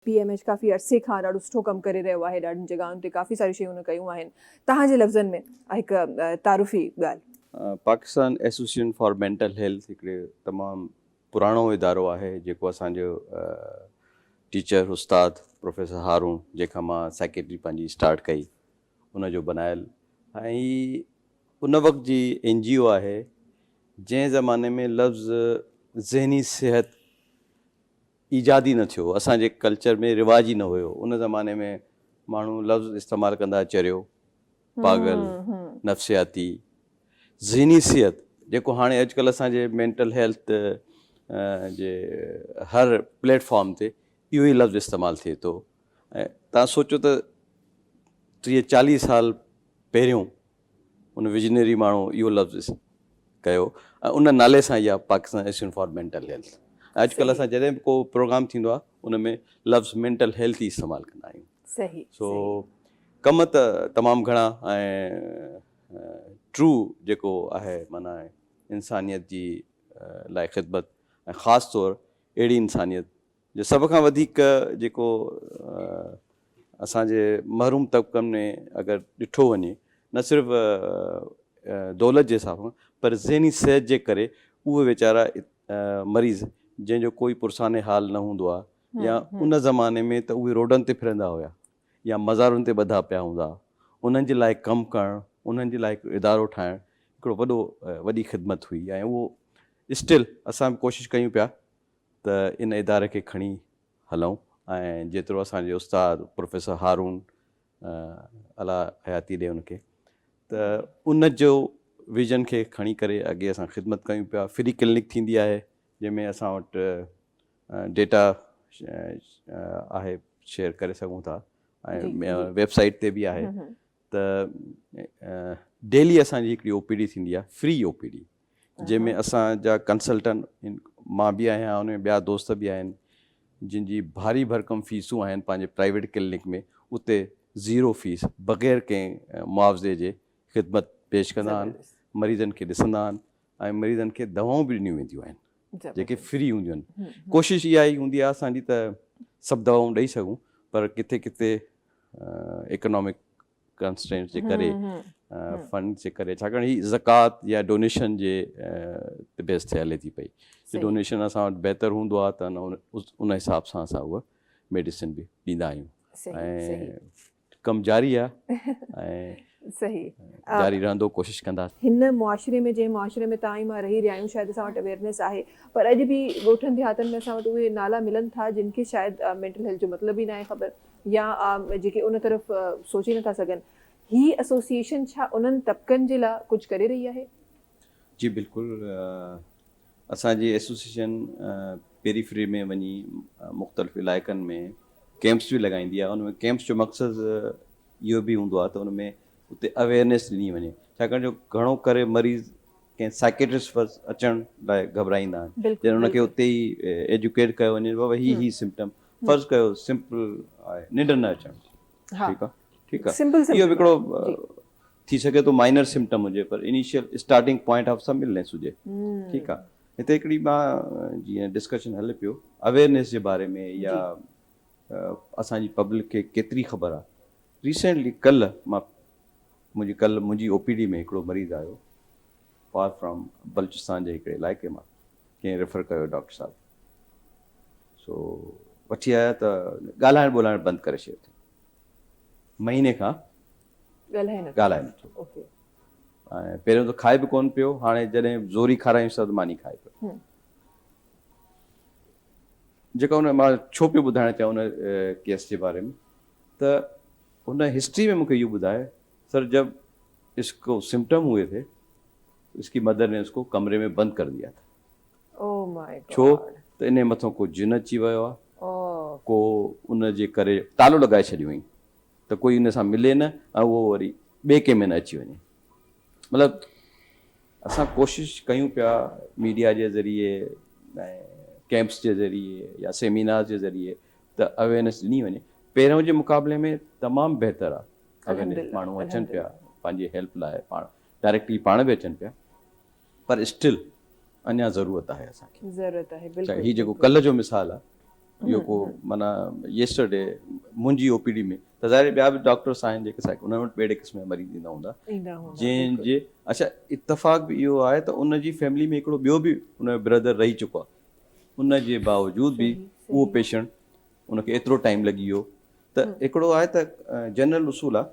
PMH काफ़ी अरसे खां ॾाढो सुठो कमु करे रहियो आहे, ॾाढियुनि जॻहियुनि ते काफ़ी सारी शयूं हुन कयूं आहिनि। तव्हांजे लफ़्ज़नि में हिकु तारुफ़ी ॻाल्हि। Pakistan association for mental health हिकिड़े तमामु पुराणो इदारो आहे जेको असांजो टीचर उस्ताद प्रोफेसर हारून जंहिंखां मां सेक्रेटरी पंहिंजी स्टार्ट कई उनजो बनायल ऐं ही उन वक़्त जी NGO आहे जंहिं ज़माने में लफ़्ज़ ज़हनी सिहत ईजादी न थियो, असांजे कल्चर में रिवाज ई न हुयो। उन ज़माने में माण्हू लफ़्ज़ इस्तेमालु कंदा चरियो, पागल, नफ़्सियाती, ज़हनी सिहत, जेको हाणे अॼुकल्ह असांजे मेंटल हेल्थ जे हर प्लेटफॉर्म ते इहो ई लफ़्ज़ इस्तेमालु थिए थो। ऐं तव्हां सोचो त 30-40 साल पहिरियों उन विजनरी माण्हू इहो लफ़्ज़ कयो ऐं उन नाले सां इहा Pakistan association for mental health. अॼुकल्ह असां जॾहिं बि को प्रोग्राम थींदो आहे उन में लफ़्ज़ मेंटल हेल्थ ई इस्तेमालु कंदा आहियूं। सही। सो कम त तमामु घणा ऐं ट्रू जेको आहे माना इंसानियत जी लाइ ख़िदमत ऐं ख़ासि तौरु अहिड़ी इंसानियत जो सभ खां वधीक जेको असांजे महरूम तबक़नि में अगरि ॾिठो वञे न सिर्फ़ु दौलत जे हिसाब सां पर ज़हनी सिहत जे करे उहे वीचारा मरीज़ जंहिंजो कोई पुरसाने हाल न हूंदो आहे या उन ज़माने में त उहे रोडनि ते फिरंदा हुया या मज़ारुनि ते ॿधा पिया हूंदा। उन्हनि जे लाइ कमु करणु, उन्हनि जे लाइ हिकिड़ो इदारो ठाहिणु हिकिड़ो वॾी ख़िदमत हुई ऐं उहो स्टिल असां बि कोशिशि कयूं पिया त इन इदारे खे खणी हलूं ऐं जेतिरो असांजे उस्ताद प्रोफेसर हारून अला हयाती ॾे उनखे त उन जो विजन खे खणी करे अॻे असां ख़िदमत कयूं पिया। फ्री क्लिनिक थींदी आहे जंहिंमें असां वटि डेटा आहे शेयर करे सघूं था ऐं वेबसाइट ते बि आहे त डेली असांजी हिकिड़ी OPD थींदी आहे, फ्री OPD, जंहिंमें असांजा कंसल्टेंट मां बि आहियां, उन में ॿिया दोस्त बि आहिनि जिन जी भारी भरकम फीसूं आहिनि पंहिंजे प्राइवेट क्लिनिक में। उते ज़ीरो फीस बग़ैर कंहिं मुआवज़े जे ख़िदमत पेश कंदा आहिनि, मरीज़नि खे ॾिसंदा आहिनि ऐं मरीज़नि खे दवाऊं बि ॾिनियूं वेंदियूं आहिनि जेके फ्री हूंदियूं आहिनि। कोशिशि इहा ई हूंदी आहे असांजी त सभु दवाऊं ॾेई सघूं, पर किथे किथे इकोनॉमिक कंस्ट्रेंट्स जे करे फंड जे करे, छाकाणि ही ज़कात या डोनेशन जे बेस ते हले थी पई। डोनेशन असां वटि बहितरु हूंदो आहे त उन हिसाब सां असां उहा मेडिसिन बि ॾींदा आहियूं ऐं कमु जारी आहे ऐं सही जारी रहंदो, कोशिशि कंदासीं। हिन मुआशिरे में, जंहिं मुआशिरे में तव्हां मां रही रहिया आहियूं, शायदि असां वटि अवेयरनेस आहे, पर अॼु बि ॻोठनि देहातनि में असां वटि उहे नाला मिलनि था जिन खे शायदि मेंटल हेल्थ जो मतिलबु ई न आहे ख़बर या जेके उन तरफ़ सोचे नथा सघनि। ही एसोसिएशन छा उन्हनि तबक़नि जे लाइ कुझु करे रही आहे? जी बिल्कुलु। असांजी एसोसिएशन पेरीफ्री में वञी मुख़्तलिफ़ इलाइक़नि में कैंप्स बि लॻाईंदी आहे। उनमें कैंप्स जो मक़सदु इहो बि हूंदो आहे त उनमें उते अवेयरनेस ॾिनी वञे, छाकाणि जो घणो करे मरीज़ कंहिं साइकेट्रिस्ट वटि अचण लाइ घबराईंदा आहिनि। जॾहिं उनखे उते ई एजुकेट कयो वञे बाबा ही सिम्पटम, फ़र्ज़ु कयो सिंपल आहे निंड न अचणु, ठीकु आहे, ठीकु आहे, इहो हिकिड़ो थी सघे थो माइनर सिम्टम हुजे पर initial starting point of some illness हुजे, ठीकु आहे। हिते हिकिड़ी मां जीअं डिस्कशन हले पियो अवेयरनेस जे बारे में या असांजी पब्लिक खे केतिरी ख़बर आहे। रिसेंटली कल्ह मुंहिंजी OPD में हिकिड़ो मरीज़ आयो फार फ्रॉम बलूचिस्तान जे हिकिड़े इलाइक़े मां, कंहिं रेफर कयो डॉक्टर साहब। सो वठी आया त ॻाल्हाइण ॿोलाइण बंदि करे छॾियो, महीने खां ॻाल्हाए नथो ऐं पहिरियों त खाए बि कोन पियो, हाणे जॾहिं ज़ोरी खारायूंसि त मानी खाए पियो। जेका मां छो पियो ॿुधाइणु चाहियां उन केस जे बारे में त उन हिस्ट्री में मूंखे इहो ॿुधाए, सर जब इसको सिम्टम हुए थे इसकी मदर ने उसको कमरे में बंदि कर दिया था। Oh my God. छो त इन मथां को जिन अची वियो आहे, को उन जे करे तालो लॻाए छॾियो हुई त कोई उन सां मिले न ऐं उहो वरी ॿिए कंहिं में न अची वञे। मतिलबु असां कोशिशि कयूं पिया मीडिया जे ज़रिए ऐं कैंप्स जे ज़रिए या सेमिनार जे ज़रिए त अवेयरनेस ॾिनी वञे। पहिरियों जे मुक़ाबले में तमामु बहितरु आहे, अवेयरनेस माण्हू अचनि पिया पंहिंजी हेल्प लाइ, पाण डायरेक्टली पाण बि अचनि पिया, पर स्टिल अञा ज़रूरत आहे असांखे। ज़रूरत आहे, बिल्कुलु। हीउ जेको कल्ह जो मिसाल आहे इहो को माना येस्टरडे मुंहिंजी ओपीडी में त ज़ाहिर ॿिया बि डॉक्टर्स आहिनि जेके उन वटि ॿेड़े क़िस्म जा मरीज़ ईंदा हूंदा ईंदा हूंदा, जंहिंजे अच्छा इतफ़ाक़ बि इहो आहे त उनजी फैमिली में हिकिड़ो ॿियो बि उन जो ब्रदर रही चुको आहे, उन जे बावजूद बि उहो पेशेंट उनखे एतिरो टाइम लॻी वियो त हिकिड़ो आहे त जनरल उसूल आहे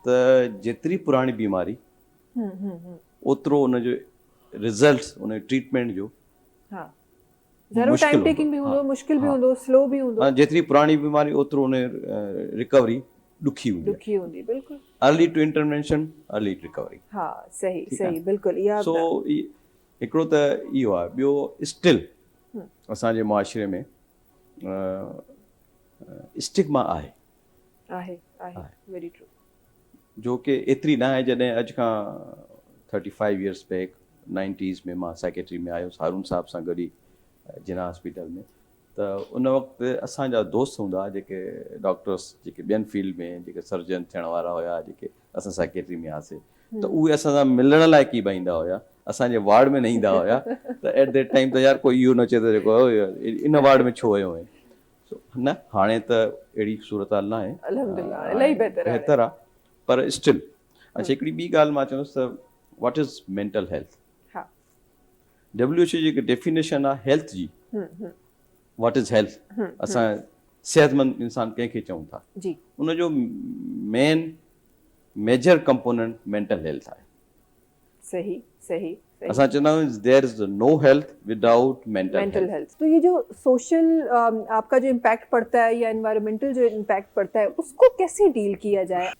त जेतिरी पुराणी बीमारी ओतिरो उनजो रिज़ल्ट उन ट्रीटमेंट जो हा ज़रूर टाइम टेकिंग भी हूंदो, मुश्किल भी हूंदो, स्लो भी हूंदो, जेतिरी पुराणी बीमारी ओतिरो उन रिकवरी ॾुखी हूंदी, बिल्कुल early to intervention early recovery. हा सही सही बिल्कुल इहा सो हिकिड़ो त इहो आहे, ॿियो स्टिल असांजे मुआशिरे में स्टिग्मा आहे आहे वेरी ट्रू, जो कि एतिरी न आहे। जॾहिं अॼु खां 35 इयर्स बैक 90s में मां सेक्रेटरी में आयुसि हारून साहब सां गॾु जिना हॉस्पिटल में, त उन वक़्तु असांजा दोस्त हूंदा जेके डॉक्टर्स जेके ॿियनि फील्ड में जेके सर्जन थियण वारा हुया, जेके असां सेक्रेटरी में हुआसीं, त उहे असां सां मिलण लाइ कीअं ईंदा हुया, असांजे वार्ड में न ईंदा हुया। त एट दैट टाइम त यार कोई इहो न चए त जेको इन वार्ड में छो वियो आहे, न हाणे त अहिड़ी सूरत हाल न आहे, अल्हम्दुलिल्लाह इलाही बहितर आहे, पर स्टिल अच्छा हिकिड़ी ॿी ॻाल्हि मां चवंदुसि त what is mental health. WHO जी डेफिनेशन आहे हेल्थ जी, व्हाट इज़ हेल्थ, असां सेहतमंद इंसान कंहिंखे चऊं था, उनजो main major component mental health आहे। सही सही असां चवंदा आहियूं there is no health without mental health. तो ये जो सोशल आपका जो इम्पैक्ट पड़ता है या एनवायरमेंटल जो इम्पैक्ट पड़ता है उसको कैसे डील किया जाए?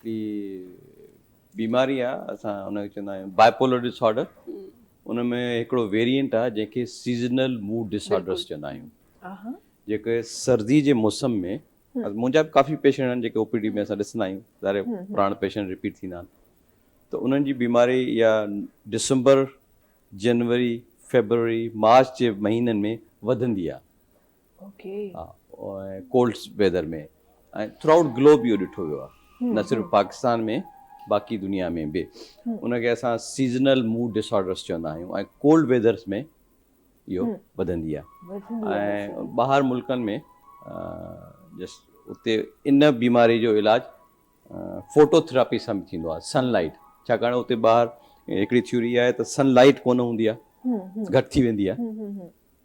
बीमारी आहे, असां उनखे चवंदा आहियूं बाइपोलर डिसऑर्डर, उनमें हिकिड़ो वेरिएंट आहे जंहिंखे सीज़नल मूड डिसऑर्डर्स चवंदा आहियूं, जेके सर्दी जे मौसम में मुंहिंजा बि काफ़ी पेशेंट आहिनि जेके ओपीडी में असां ॾिसंदा आहियूं, ॾाढे पुराणा पेशेंट रिपीट थींदा आहिनि, त उन्हनि जी बीमारी या दिसंबर जनवरी फरवरी मार्च जे महीननि में वधंदी आहे, हा कोल्ड वेदर में, ऐं थ्रू आउट ग्लोब इहो ॾिठो वियो आहे, न सिर्फ़ु पाकिस्तान में बाक़ी दुनिया में बि उनखे असां सीज़नल मूड डिसऑर्डर्स चवंदा आहियूं, ऐं कोल्ड वेदर्स में इहो वधंदी आहे। ऐं ॿाहिरि मुल्कनि में जस्ट उते इन बीमारी जो इलाजु फोटोथेरापी सां बि थींदो आहे, सनलाइट, छाकाणि उते ॿाहिरि हिकिड़ी थ्योरी आहे त सनलाइट कोन हूंदी आहे, घटि थी वेंदी आहे,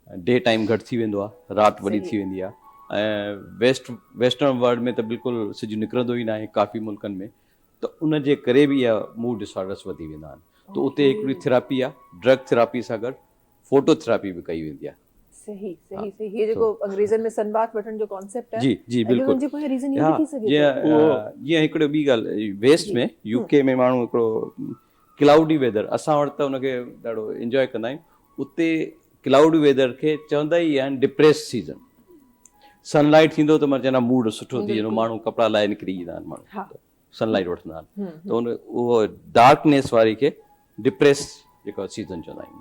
डे टाइम घटि थी वेंदो आहे, राति वॾी थी वेंदी आहे, ऐं वेस्टर्न वर्ल्ड में त बिल्कुलु सिॼ निकिरंदो ई न आहे काफ़ी मुल्कनि में, त उन जे करे बि इहा मूड डिसऑर्डर्स वधी वेंदा आहिनि, त उते हिकिड़ी थेरापी आहे, ड्रग थेरापी सां गॾु फोटोथेरापी बि कई वेंदी आहे। सही सही सही, ये जेको अंग्रेज़नि में सनबाथ वठण जो कॉन्सेप्ट आहे, जी जी बिल्कुलु, उनजे पोइ रीज़न ये थी सघे जीअं हिकिड़ो ॿी ॻाल्हि वेस्ट में यूके में माण्हू हिकिड़ो क्लाउडी वेदर, असां वटि त उनखे ॾाढो इंजॉय कंदा आहियूं, उते क्लाउडी वेदर खे चवंदा ई आहिनि डिप्रेस सीज़न, सनलाइट थींदो त मां चवंदा मूड सुठो थी वेंदो, माण्हू कपिड़ा लाइ निकिरी ईंदा आहिनि, माण्हू सनलाइट वठंदा आहिनि, त उहो डार्कनेस वारी खे डिप्रेस जेको सीज़न चवंदा आहियूं।